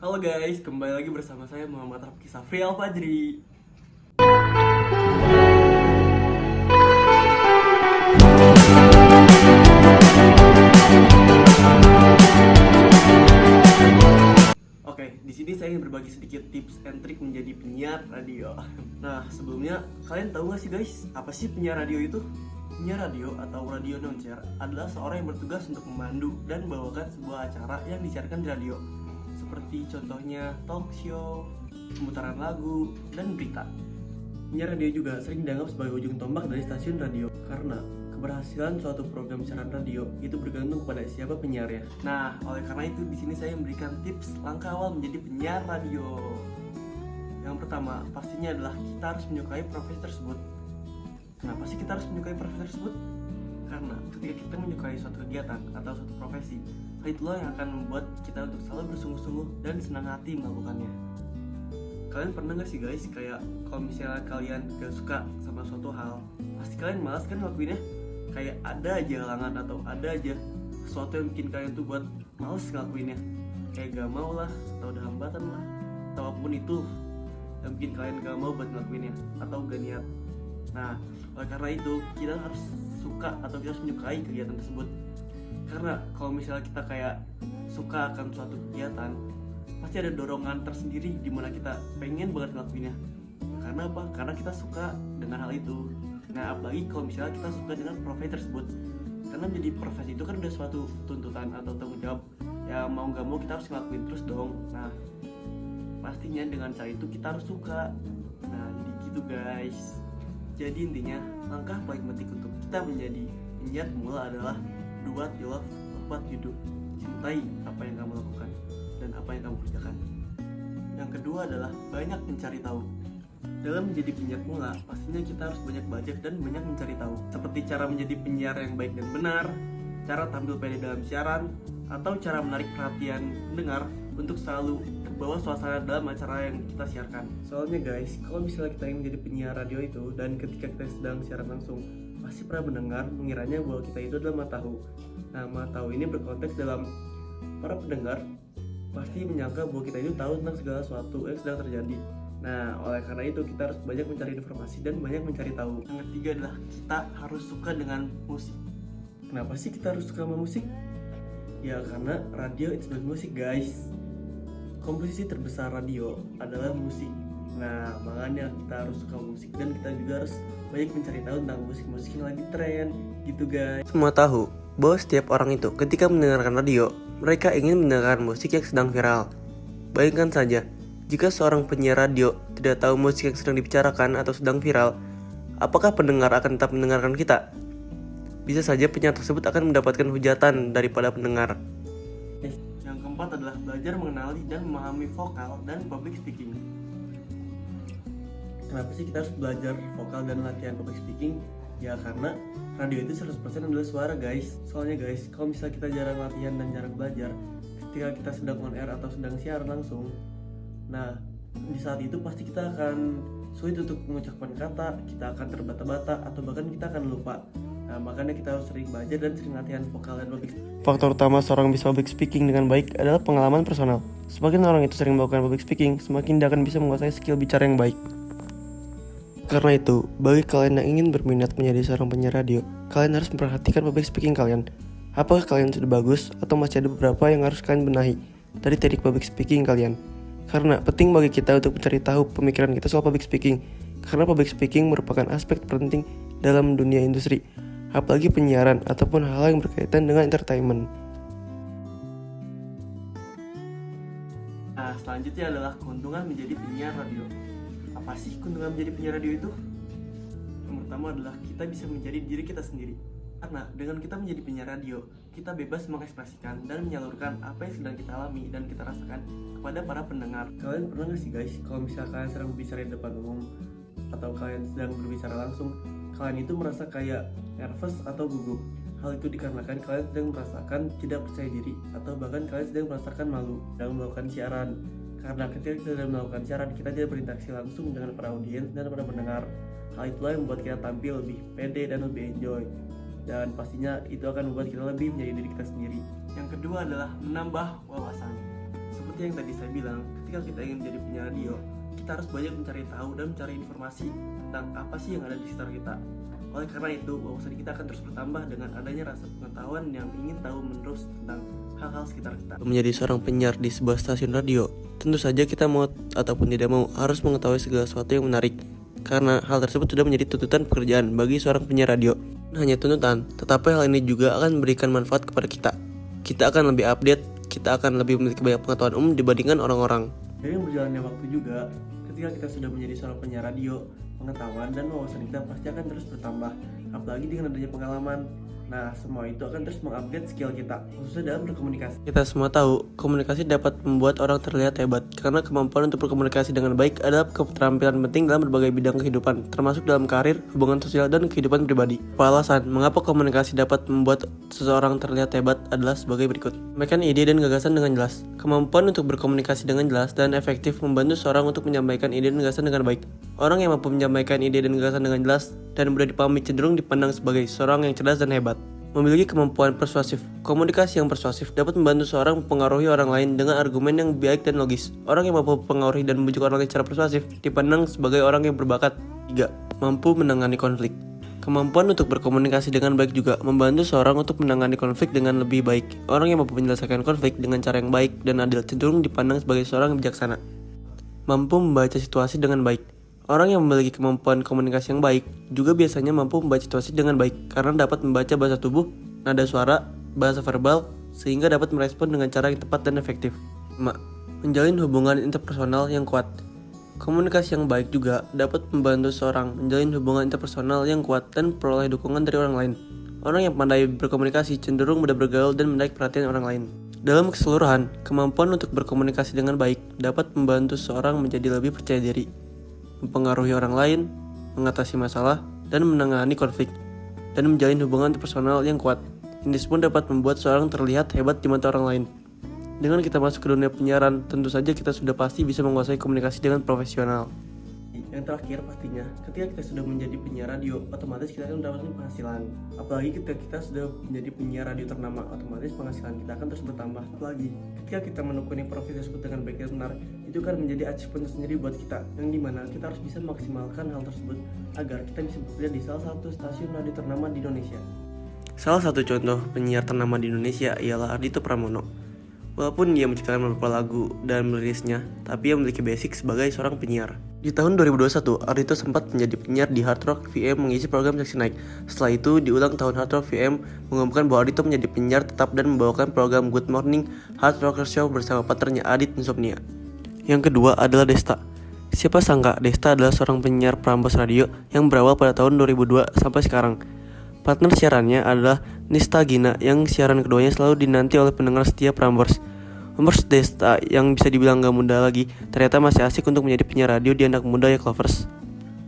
Halo guys, kembali lagi bersama saya Muhammad Rafki Safri Al-Fajri. Oke, di sini saya ingin berbagi sedikit tips and trik menjadi penyiar radio. Nah, sebelumnya kalian tahu nggak sih guys, apa sih penyiar radio itu? Penyiar radio atau radio announcer adalah seorang yang bertugas untuk memandu dan membawakan sebuah acara yang disiarkan di radio, seperti contohnya talk show, pemutaran lagu, dan berita. Penyiar radio juga sering dianggap sebagai ujung tombak dari stasiun radio karena keberhasilan suatu program siaran radio itu bergantung pada siapa penyiarnya. Nah, oleh karena itu di sini saya memberikan tips langkah awal menjadi penyiar radio. Yang pertama, pastinya adalah kita harus menyukai profesi tersebut. Kenapa sih kita harus menyukai profesi tersebut? Karena ketika kita menyukai suatu kegiatan atau suatu profesi, hal itulah yang akan membuat kita untuk selalu bersungguh-sungguh dan senang hati melakukannya. Kalian pernah gak sih guys, kayak kalau misalnya kalian gak suka sama suatu hal, pasti kalian malas kan ngelakuinnya? Kayak ada aja halangan atau ada aja sesuatu yang bikin kalian tuh buat males ngelakuinnya. Kayak gak mau lah, atau ada hambatan lah, atau apapun itu yang bikin kalian gak mau buat ngelakuinnya atau gak niat. Nah, oleh karena itu kita harus suka atau kita harus menyukai kegiatan tersebut. Karena kalau misalnya kita kayak suka akan suatu kegiatan, pasti ada dorongan tersendiri di mana kita pengen banget ngelakuinnya. Karena apa? Karena kita suka dengan hal itu. Nah, apalagi kalau misalnya kita suka dengan profesi tersebut. Karena menjadi profesi itu kan udah suatu tuntutan atau tanggung jawab. Ya mau gak mau kita harus ngelakuin terus dong. Nah, pastinya dengan cara itu kita harus suka. Nah, jadi gitu guys. Jadi intinya, langkah paling penting untuk kita menjadi penyiar pemula adalah do what you love what you do. Cintai apa yang kamu lakukan dan apa yang kamu kerjakan. Yang kedua adalah banyak mencari tahu. Dalam menjadi penyiar pemula, pastinya kita harus banyak belajar dan banyak mencari tahu, seperti cara menjadi penyiar yang baik dan benar, cara tampil pede dalam siaran, atau cara menarik perhatian pendengar untuk selalu terbawa suasana dalam acara yang kita siarkan. Soalnya guys, kalau misalnya kita ingin menjadi penyiar radio itu dan ketika kita sedang siaran langsung, pasti pernah mendengar mengiranya bahwa kita itu adalah matahu. Nah, matahu ini berkonteks dalam para pendengar pasti menyangka bahwa kita itu tahu tentang segala sesuatu yang sedang terjadi. Nah, oleh karena itu kita harus banyak mencari informasi dan banyak mencari tahu. Yang ketiga adalah kita harus suka dengan musik. Kenapa sih kita harus suka sama musik? Ya karena radio itu sebagai musik guys. Komposisi terbesar radio adalah musik. Nah, makanya kita harus suka musik dan kita juga harus banyak mencari tahu tentang musik-musik yang lagi tren gitu guys. Semua tahu bahwa setiap orang itu ketika mendengarkan radio, mereka ingin mendengarkan musik yang sedang viral. Bayangkan saja, jika seorang penyiar radio tidak tahu musik yang sedang dibicarakan atau sedang viral, apakah pendengar akan tetap mendengarkan kita? Bisa saja penyiar tersebut akan mendapatkan hujatan daripada pendengar. Yang keempat adalah belajar mengenali dan memahami vokal dan public speaking. Kenapa sih kita harus belajar vokal dan latihan public speaking? Ya karena radio itu 100% adalah suara guys. Soalnya guys, kalau misalnya kita jarang latihan dan jarang belajar, ketika kita sedang on air atau sedang siaran langsung, nah di saat itu pasti kita akan sulit untuk mengucapkan kata, kita akan terbata-bata atau bahkan kita akan lupa. Nah, makanya kita harus sering belajar dan sering latihan vokal dan public speaking. Faktor utama seorang bisa public speaking dengan baik adalah pengalaman personal. Semakin orang itu sering melakukan public speaking, semakin dia akan bisa menguasai skill bicara yang baik. Karena itu, bagi kalian yang ingin berminat menjadi seorang penyiar radio, kalian harus memperhatikan public speaking kalian. Apakah kalian sudah bagus atau masih ada beberapa yang harus kalian benahi dari teknik public speaking kalian? Karena penting bagi kita untuk mencari tahu pemikiran kita soal public speaking. Karena public speaking merupakan aspek penting dalam dunia industri, apalagi penyiaran ataupun hal yang berkaitan dengan entertainment. Nah, selanjutnya adalah keuntungan menjadi penyiar radio. Apa sih keuntungan menjadi penyiar radio itu? Yang pertama adalah kita bisa menjadi diri kita sendiri. Karena dengan kita menjadi penyiar radio, kita bebas mengekspresikan dan menyalurkan apa yang sedang kita alami dan kita rasakan kepada para pendengar. Kalian pernah gak sih guys, kalau misalnya kalian sedang berbicara di depan umum atau kalian sedang berbicara langsung, kalian itu merasa kayak nervous atau gugup. Hal itu dikarenakan kalian sedang merasakan tidak percaya diri atau bahkan kalian sedang merasakan malu dalam melakukan siaran. Karena ketika kita sedang melakukan siaran, kita tidak berinteraksi langsung dengan para audiens dan para pendengar. Hal itulah yang membuat kita tampil lebih pede dan lebih enjoy. Dan pastinya itu akan membuat kita lebih menjadi diri kita sendiri. Yang kedua adalah menambah wawasan. Seperti seperti yang tadi saya bilang, ketika kita ingin menjadi penyiar radio, kita harus banyak mencari tahu dan mencari informasi tentang apa sih yang ada di sekitar kita. Oleh karena itu, wawasan kita akan terus bertambah dengan adanya rasa pengetahuan yang ingin tahu menerus tentang hal-hal sekitar kita. Menjadi seorang penyiar di sebuah stasiun radio, tentu saja kita mau ataupun tidak mau harus mengetahui segala sesuatu yang menarik. Karena hal tersebut sudah menjadi tuntutan pekerjaan bagi seorang penyiar radio. Hanya tuntutan, tetapi hal ini juga akan memberikan manfaat kepada kita. Kita akan lebih update, kita akan lebih memiliki banyak pengetahuan umum dibandingkan orang-orang. Dari berjalannya waktu juga, ketika kita sudah menjadi seorang penyiar radio, pengetahuan dan wawasan kita pasti akan terus bertambah, apalagi dengan adanya pengalaman. Nah, semua itu akan terus mengupdate skill kita, khususnya dalam berkomunikasi. Kita semua tahu, komunikasi dapat membuat orang terlihat hebat, karena kemampuan untuk berkomunikasi dengan baik adalah keterampilan penting dalam berbagai bidang kehidupan, termasuk dalam karir, hubungan sosial, dan kehidupan pribadi. Alasan mengapa komunikasi dapat membuat seseorang terlihat hebat adalah sebagai berikut. Menyampaikan ide dan gagasan dengan jelas. Kemampuan untuk berkomunikasi dengan jelas dan efektif membantu seorang untuk menyampaikan ide dan gagasan dengan baik. Orang yang mampu menyampaikan ide dan gagasan dengan jelas dan mudah dipahami cenderung dipandang sebagai seorang yang cerdas dan hebat. Memiliki kemampuan persuasif. Komunikasi yang persuasif dapat membantu seorang mempengaruhi orang lain dengan argumen yang baik dan logis. Orang yang mampu mempengaruhi dan membujuk orang lain secara persuasif dipandang sebagai orang yang berbakat. 3. Mampu menangani konflik. Kemampuan untuk berkomunikasi dengan baik juga membantu seorang untuk menangani konflik dengan lebih baik. Orang yang mampu menyelesaikan konflik dengan cara yang baik dan adil cenderung dipandang sebagai seorang yang bijaksana. Mampu membaca situasi dengan baik. Orang yang memiliki kemampuan komunikasi yang baik juga biasanya mampu membaca situasi dengan baik karena dapat membaca bahasa tubuh, nada suara, bahasa verbal, sehingga dapat merespon dengan cara yang tepat dan efektif. 5. Menjalin hubungan interpersonal yang kuat. Komunikasi yang baik juga dapat membantu seorang menjalin hubungan interpersonal yang kuat dan memperoleh dukungan dari orang lain. Orang yang pandai berkomunikasi cenderung mudah bergaul dan menarik perhatian orang lain. Dalam keseluruhan, kemampuan untuk berkomunikasi dengan baik dapat membantu seorang menjadi lebih percaya diri, mempengaruhi orang lain, mengatasi masalah, dan menangani konflik, dan menjalin hubungan interpersonal yang kuat. Ini pun dapat membuat seorang terlihat hebat di mata orang lain. Dengan kita masuk ke dunia penyiaran, tentu saja kita sudah pasti bisa menguasai komunikasi dengan profesional. Yang terakhir pastinya, ketika kita sudah menjadi penyiar radio, otomatis kita akan mendapatkan penghasilan. Apalagi ketika kita sudah menjadi penyiar radio ternama, otomatis penghasilan kita akan terus bertambah. Apalagi ketika kita menekuni profesi tersebut dengan baik dan benar, itu akan menjadi achievement sendiri buat kita, yang dimana kita harus bisa memaksimalkan hal tersebut agar kita bisa bekerja di salah satu stasiun radio ternama di Indonesia. Salah satu contoh penyiar ternama di Indonesia ialah Ardhito Pramono. Walaupun dia menciptakan beberapa lagu dan merilisnya, tapi ia memiliki basic sebagai seorang penyiar. Di tahun 2021, Ardhito sempat menjadi penyiar di Hard Rock VM mengisi program Seksi Naik. Setelah itu, di ulang tahun Hard Rock VM mengumumkan bahwa Ardhito menjadi penyiar tetap dan membawakan program Good Morning Hard Rocker Show bersama partnernya Adit Insomnia. Yang kedua adalah Desta. Siapa sangka Desta adalah seorang penyiar Prambors Radio yang berawal pada tahun 2002 sampai sekarang. Partner siarannya adalah Nista Gina yang siaran keduanya selalu dinanti oleh pendengar setia Prambors. Prambors Desta yang bisa dibilang gak muda lagi ternyata masih asik untuk menjadi penyiar radio di anak muda ya Clovers.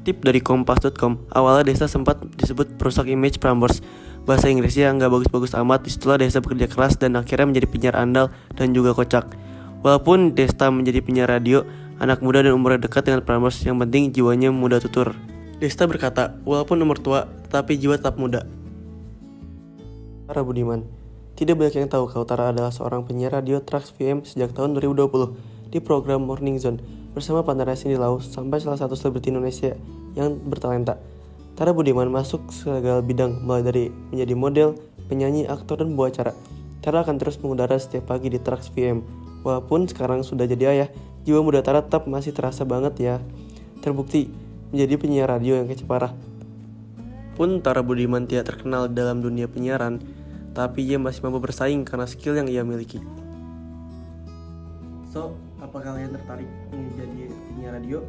Tip dari kompas.com, awalnya Desta sempat disebut perusak image Prambors. Bahasa Inggrisnya gak bagus-bagus amat, disitulah Desta bekerja keras dan akhirnya menjadi penyiar andal dan juga kocak. Walaupun Desta menjadi penyiar radio, anak muda dan umurnya dekat dengan Prambors, yang penting jiwanya muda tutur. Desta berkata, walaupun umur tua, tetapi jiwa tetap muda. Tara Budiman. Tidak banyak yang tahu kalau Tara adalah seorang penyiar radio Trax VM sejak tahun 2020 di program Morning Zone bersama partnernya Cindy Lau sampai salah satu selebriti Indonesia yang bertalenta. Tara Budiman masuk segala bidang mulai dari menjadi model, penyanyi, aktor, dan pembawa acara. Tara akan terus mengudara setiap pagi di Trax VM. Walaupun sekarang sudah jadi ayah, jiwa muda Tara tetap masih terasa banget ya. Terbukti menjadi penyiar radio yang kece parah. Pun Tara Budiman tidak terkenal dalam dunia penyiaran, tapi ia masih mampu bersaing karena skill yang ia miliki. So, apa kalian tertarik menjadi penyiar radio?